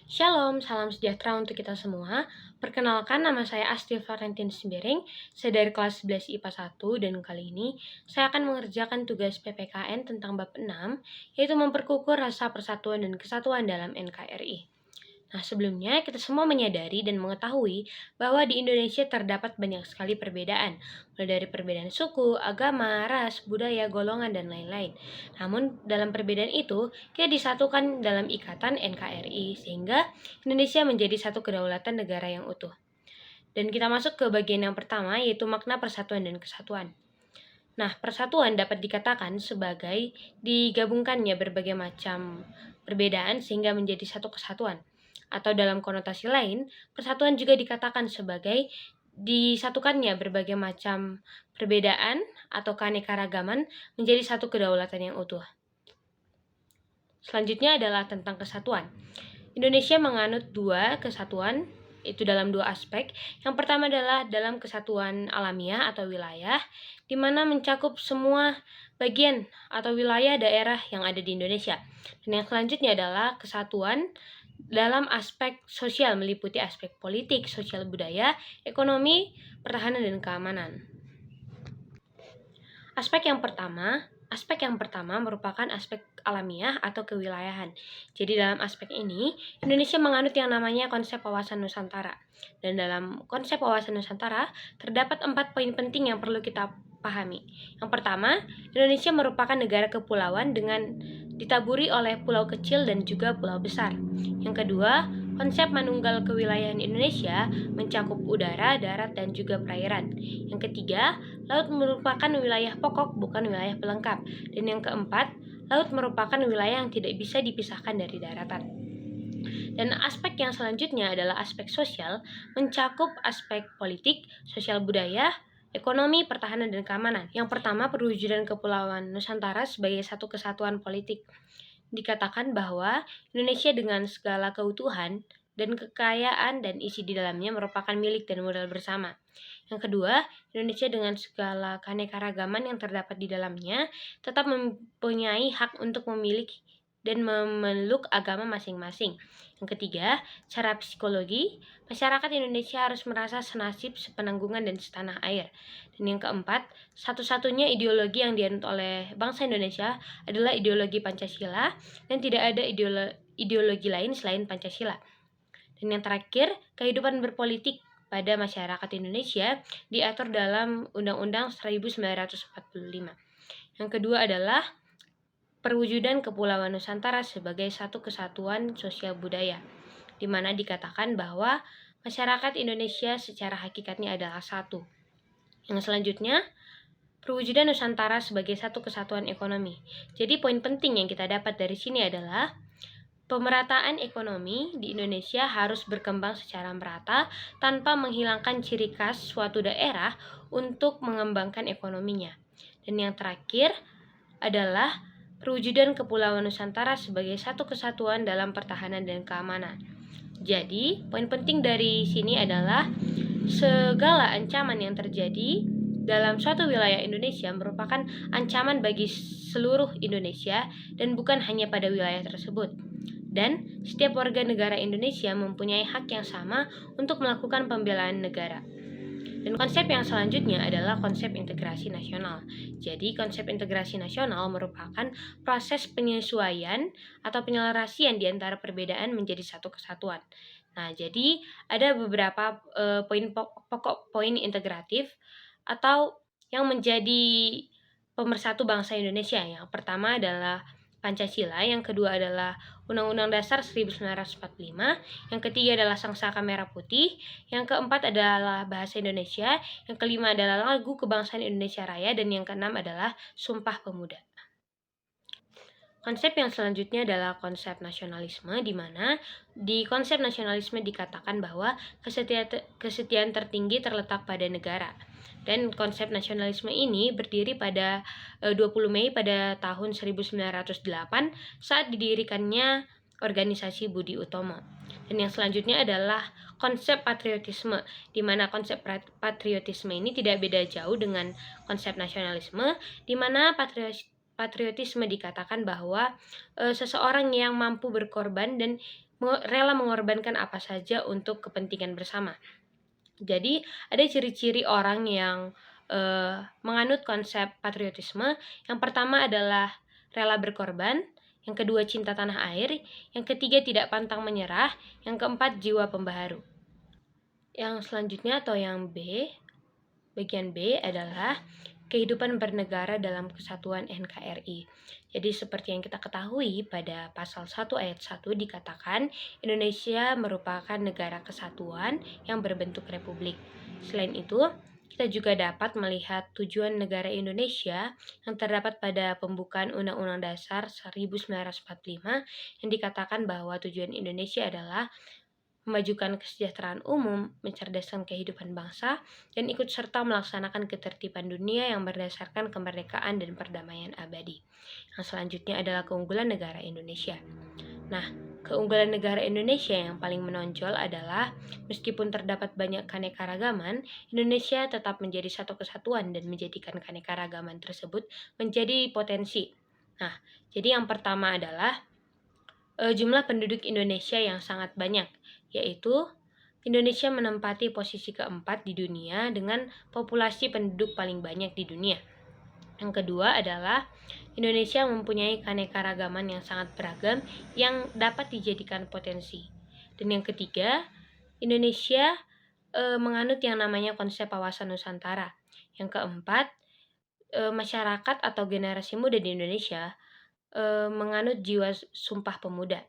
Shalom, salam sejahtera untuk kita semua. Perkenalkan, nama saya Asti Florentin Sembiring. Saya dari kelas 11 IPA 1 dan kali ini saya akan mengerjakan tugas PPKN tentang bab 6, yaitu memperkukuh rasa persatuan dan kesatuan dalam NKRI. Nah, sebelumnya kita semua menyadari dan mengetahui bahwa di Indonesia terdapat banyak sekali perbedaan, mulai dari perbedaan suku, agama, ras, budaya, golongan, dan lain-lain. Namun, dalam perbedaan itu, kita disatukan dalam ikatan NKRI, sehingga Indonesia menjadi satu kedaulatan negara yang utuh. Dan kita masuk ke bagian yang pertama, yaitu makna persatuan dan kesatuan. Nah, persatuan dapat dikatakan sebagai digabungkannya berbagai macam perbedaan sehingga menjadi satu kesatuan. Atau dalam konotasi lain, persatuan juga dikatakan sebagai disatukannya berbagai macam perbedaan atau keanekaragaman menjadi satu kedaulatan yang utuh. Selanjutnya adalah tentang kesatuan. Indonesia menganut dua kesatuan, itu dalam dua aspek. Yang pertama adalah dalam kesatuan alamiah atau wilayah, di mana mencakup semua bagian atau wilayah daerah yang ada di Indonesia. Dan yang selanjutnya adalah kesatuan dalam aspek sosial, meliputi aspek politik, sosial, budaya, ekonomi, pertahanan, dan keamanan. Aspek yang pertama merupakan aspek alamiah atau kewilayahan. Jadi dalam aspek ini, Indonesia menganut yang namanya konsep wawasan Nusantara. Dan dalam konsep wawasan Nusantara, terdapat 4 poin penting yang perlu kita pahami. Yang pertama, Indonesia merupakan negara kepulauan dengan ditaburi oleh pulau kecil dan juga pulau besar. Yang kedua, konsep manunggal kewilayahan Indonesia mencakup udara, darat, dan juga perairan. Yang ketiga, laut merupakan wilayah pokok, bukan wilayah pelengkap. Dan yang keempat, laut merupakan wilayah yang tidak bisa dipisahkan dari daratan. Dan aspek yang selanjutnya adalah aspek sosial, mencakup aspek politik, sosial budaya, ekonomi, pertahanan, dan keamanan. Yang pertama, perwujudan Kepulauan Nusantara sebagai satu kesatuan politik. Dikatakan bahwa Indonesia dengan segala keutuhan dan kekayaan dan isi di dalamnya merupakan milik dan modal bersama. Yang kedua, Indonesia dengan segala keanekaragaman yang terdapat di dalamnya tetap mempunyai hak untuk memilih dan memeluk agama masing-masing. Yang ketiga, secara psikologi, masyarakat Indonesia harus merasa senasib, sepenanggungan, dan setanah air. Dan yang keempat, satu-satunya ideologi yang dianut oleh bangsa Indonesia adalah ideologi Pancasila dan tidak ada ideologi lain selain Pancasila. Dan yang terakhir, kehidupan berpolitik pada masyarakat Indonesia diatur dalam Undang-Undang 1945. Yang kedua adalah perwujudan Kepulauan Nusantara sebagai satu kesatuan sosial budaya, di mana dikatakan bahwa masyarakat Indonesia secara hakikatnya adalah satu. Yang selanjutnya, perwujudan Nusantara sebagai satu kesatuan ekonomi. Jadi poin penting yang kita dapat dari sini adalah pemerataan ekonomi di Indonesia harus berkembang secara merata tanpa menghilangkan ciri khas suatu daerah untuk mengembangkan ekonominya. Dan yang terakhir adalah perwujudan Kepulauan Nusantara sebagai satu kesatuan dalam pertahanan dan keamanan. Jadi, poin penting dari sini adalah segala ancaman yang terjadi dalam suatu wilayah Indonesia merupakan ancaman bagi seluruh Indonesia dan bukan hanya pada wilayah tersebut. Dan setiap warga negara Indonesia mempunyai hak yang sama untuk melakukan pembelaan negara. Dan konsep yang selanjutnya adalah konsep integrasi nasional. Jadi konsep integrasi nasional merupakan proses penyesuaian atau penyelarasian di antara perbedaan menjadi satu kesatuan. Nah, jadi ada beberapa pokok poin integratif atau yang menjadi pemersatu bangsa Indonesia. Yang pertama adalah Pancasila, yang kedua adalah Undang-Undang Dasar 1945, yang ketiga adalah Sangsaka Merah Putih, yang keempat adalah Bahasa Indonesia, yang kelima adalah Lagu Kebangsaan Indonesia Raya, dan yang keenam adalah Sumpah Pemuda. Konsep yang selanjutnya adalah konsep nasionalisme, di mana di konsep nasionalisme dikatakan bahwa kesetiaan tertinggi terletak pada negara. Dan konsep nasionalisme ini berdiri pada 20 Mei pada tahun 1908 saat didirikannya organisasi Budi Utomo. Dan yang selanjutnya adalah konsep patriotisme, di mana konsep patriotisme ini tidak beda jauh dengan konsep nasionalisme, di mana patriotisme dikatakan bahwa seseorang yang mampu berkorban dan rela mengorbankan apa saja untuk kepentingan bersama. Jadi, ada ciri-ciri orang yang menganut konsep patriotisme. Yang pertama adalah rela berkorban, yang kedua cinta tanah air, yang ketiga tidak pantang menyerah, yang keempat jiwa pembaharu. Yang selanjutnya atau yang B, bagian B adalah kehidupan bernegara dalam kesatuan NKRI. Jadi seperti yang kita ketahui pada pasal 1 ayat 1 dikatakan Indonesia merupakan negara kesatuan yang berbentuk republik. Selain itu, kita juga dapat melihat tujuan negara Indonesia yang terdapat pada pembukaan Undang-Undang Dasar 1945 yang dikatakan bahwa tujuan Indonesia adalah memajukan kesejahteraan umum, mencerdaskan kehidupan bangsa, dan ikut serta melaksanakan ketertiban dunia yang berdasarkan kemerdekaan dan perdamaian abadi. Yang selanjutnya adalah keunggulan negara Indonesia. Nah, keunggulan negara Indonesia yang paling menonjol adalah meskipun terdapat banyak keanekaragaman, Indonesia tetap menjadi satu kesatuan dan menjadikan keanekaragaman tersebut menjadi potensi. Nah, jadi yang pertama adalah jumlah penduduk Indonesia yang sangat banyak, yaitu Indonesia menempati posisi keempat di dunia dengan populasi penduduk paling banyak di dunia. Yang kedua adalah Indonesia mempunyai keanekaragaman yang sangat beragam yang dapat dijadikan potensi. Dan yang ketiga, Indonesia menganut yang namanya konsep wawasan Nusantara. Yang keempat, masyarakat atau generasi muda di Indonesia menganut jiwa sumpah pemuda.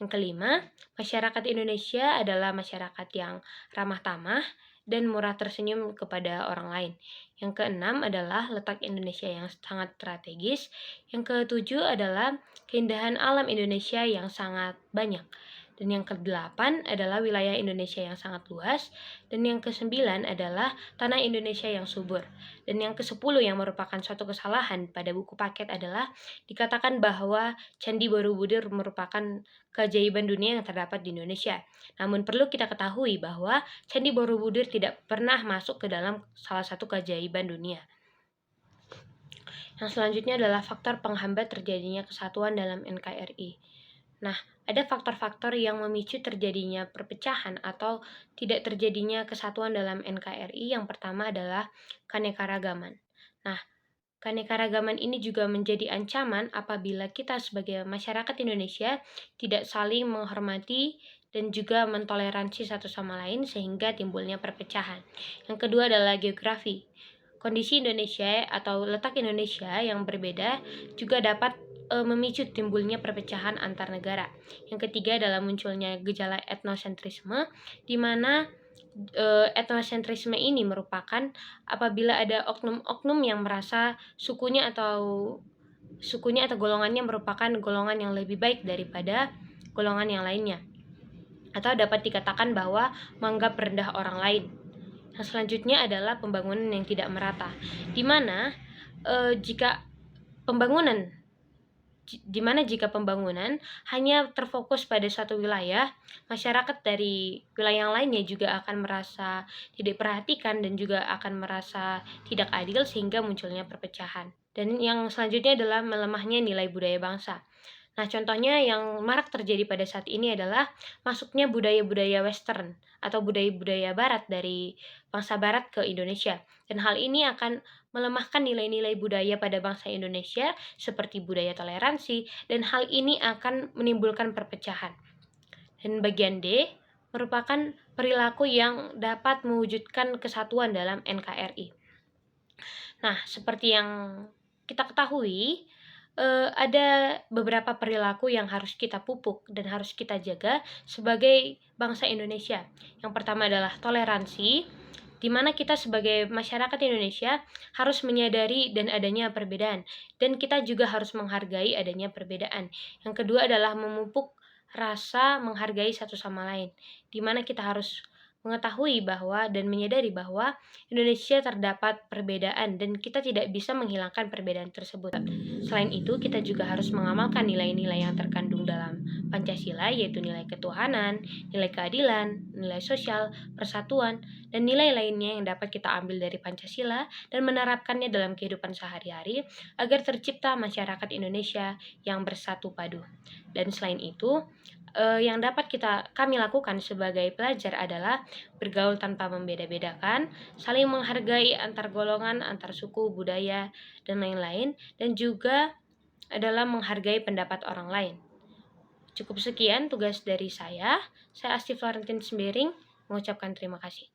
Yang kelima, masyarakat Indonesia adalah masyarakat yang ramah tamah dan murah tersenyum kepada orang lain. Yang keenam adalah letak Indonesia yang sangat strategis. Yang ketujuh adalah keindahan alam Indonesia yang sangat banyak. Dan yang kedelapan adalah wilayah Indonesia yang sangat luas. Dan yang kesembilan adalah tanah Indonesia yang subur. Dan yang kesepuluh yang merupakan suatu kesalahan pada buku paket adalah dikatakan bahwa Candi Borobudur merupakan keajaiban dunia yang terdapat di Indonesia. Namun perlu kita ketahui bahwa Candi Borobudur tidak pernah masuk ke dalam salah satu keajaiban dunia. Yang selanjutnya adalah faktor penghambat terjadinya kesatuan dalam NKRI. Nah, ada faktor-faktor yang memicu terjadinya perpecahan atau tidak terjadinya kesatuan dalam NKRI. Yang pertama adalah keanekaragaman. Nah, keanekaragaman ini juga menjadi ancaman apabila kita sebagai masyarakat Indonesia tidak saling menghormati dan juga mentoleransi satu sama lain sehingga timbulnya perpecahan. Yang kedua adalah geografi. Kondisi Indonesia atau letak Indonesia yang berbeda juga dapat memicu timbulnya perpecahan antar negara. Yang ketiga adalah munculnya gejala etnosentrisme, di mana etnosentrisme ini merupakan apabila ada oknum-oknum yang merasa sukunya atau golongannya merupakan golongan yang lebih baik daripada golongan yang lainnya, atau dapat dikatakan bahwa menganggap rendah orang lain. Yang selanjutnya adalah pembangunan yang tidak merata, di mana jika pembangunan hanya terfokus pada satu wilayah, masyarakat dari wilayah yang lainnya juga akan merasa tidak diperhatikan dan juga akan merasa tidak adil sehingga munculnya perpecahan. Dan yang selanjutnya adalah melemahnya nilai budaya bangsa. Nah, contohnya yang marak terjadi pada saat ini adalah masuknya budaya-budaya western atau budaya-budaya barat dari bangsa barat ke Indonesia. Dan hal ini akan melemahkan nilai-nilai budaya pada bangsa Indonesia seperti budaya toleransi, dan hal ini akan menimbulkan perpecahan. Dan bagian D merupakan perilaku yang dapat mewujudkan kesatuan dalam NKRI. Nah, seperti yang kita ketahui, ada beberapa perilaku yang harus kita pupuk dan harus kita jaga sebagai bangsa Indonesia. Yang pertama adalah toleransi, di mana kita sebagai masyarakat Indonesia harus menyadari dan adanya perbedaan, dan kita juga harus menghargai adanya perbedaan. Yang kedua adalah memupuk rasa menghargai satu sama lain, di mana kita harus mengetahui bahwa dan menyadari bahwa Indonesia terdapat perbedaan dan kita tidak bisa menghilangkan perbedaan tersebut. Selain itu, kita juga harus mengamalkan nilai-nilai yang terkandung dalam Pancasila, yaitu nilai ketuhanan, nilai keadilan, nilai sosial, persatuan, dan nilai lainnya yang dapat kita ambil dari Pancasila dan menerapkannya dalam kehidupan sehari-hari agar tercipta masyarakat Indonesia yang bersatu padu. Dan selain itu, yang dapat kami lakukan sebagai pelajar adalah bergaul tanpa membeda-bedakan, saling menghargai antar golongan, antar suku, budaya, dan lain-lain, dan juga adalah menghargai pendapat orang lain. Cukup sekian tugas dari saya. Saya Asti Florentin Sembiring mengucapkan terima kasih.